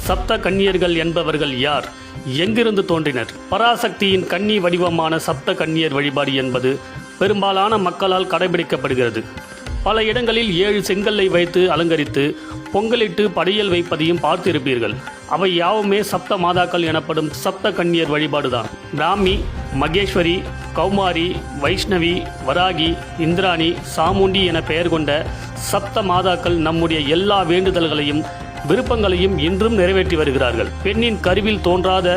சப்த கன்னியர்கள் என்பவர்கள் யார்? எங்கிருந்து தோன்றினர்? பராசக்தியின் கன்னி வடிவமான சப்த கன்னியர் வழிபாடு என்பது பெரும்பாலான மக்களால் கடைபிடிக்கப்படுகிறது. பல இடங்களில் 7 செங்கல்லை வைத்து அலங்கரித்து பொங்கலிட்டு படையல் வைப்பதையும் பார்த்திருப்பீர்கள். அவை யாவுமே சப்த மாதாக்கள் எனப்படும் சப்த கன்னியர் வழிபாடுதான். பிராமி, மகேஸ்வரி, கௌமாரி, வைஷ்ணவி, வராகி, இந்திராணி, சாமுண்டி என பெயர் கொண்ட சப்த மாதாக்கள் நம்முடைய எல்லா வேண்டுதல்களையும் விருப்பங்களையும் இன்றும் நிறைவேற்றி வருகிறார்கள். பெண்ணின் கருவில் தோன்றாத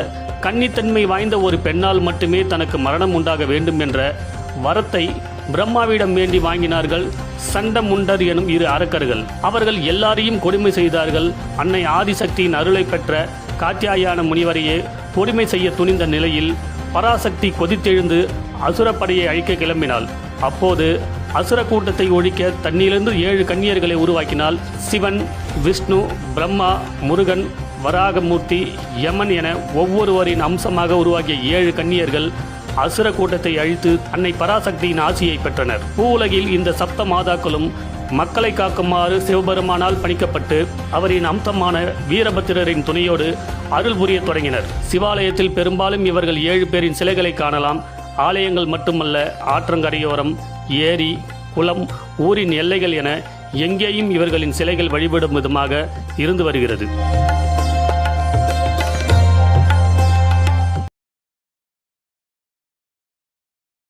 கன்னித்தன்மை வாய்ந்த ஒரு பெண்ணால் மட்டுமே தனக்கு மரணம் உண்டாக வேண்டும் என்ற வரத்தை பிரம்மாவிடம் வேண்டி வாங்கினார்கள் சண்டமுண்டர் எனும் 2 அரக்கர்கள். அவர்கள் எல்லாரையும் கொடுமை செய்தார்கள். அன்னை ஆதிசக்தியின் அருளை பெற்ற காத்தியாயன முனிவரையே கொடுமை செய்ய துணிந்த நிலையில் பராசக்தி கொதித்தெழுந்து அசுரப்படையை அழிக்க கிளம்பினாள். அப்போது அசுர கூட்டத்தை ஒழிக்க தன்னிலிருந்து 7 கன்னியர்களை உருவாக்கினாள். சிவன், விஷ்ணு, பிரம்மா, முருகன், வராகமூர்த்தி, யமன் என ஒவ்வொருவரின் அம்சமாக உருவாக்கிய 7 கன்னியர்கள் அசுர கூட்டத்தை அழித்து அன்னை பராசக்தியின் ஆசியை பெற்றனர். பூவுலகில் இந்த சப்த மாதாக்களும் மக்களை காக்குமாறு சிவபெருமானால் பணிக்கப்பட்டு அவரின் அம்சமான வீரபத்திரரின் துணையோடு அருள் புரிய தொடங்கினர். சிவாலயத்தில் பெரும்பாலும் இவர்கள் 7 பேரின் சிலைகளை காணலாம். ஆலயங்கள் மட்டுமல்ல, ஆற்றங்கரையோரம், ஏரி, குளம், ஊரின் எல்லைகள் என எங்கேயும் இவர்களின் சிலைகள் வழிபடும் விதமாக இருந்து வருகிறது.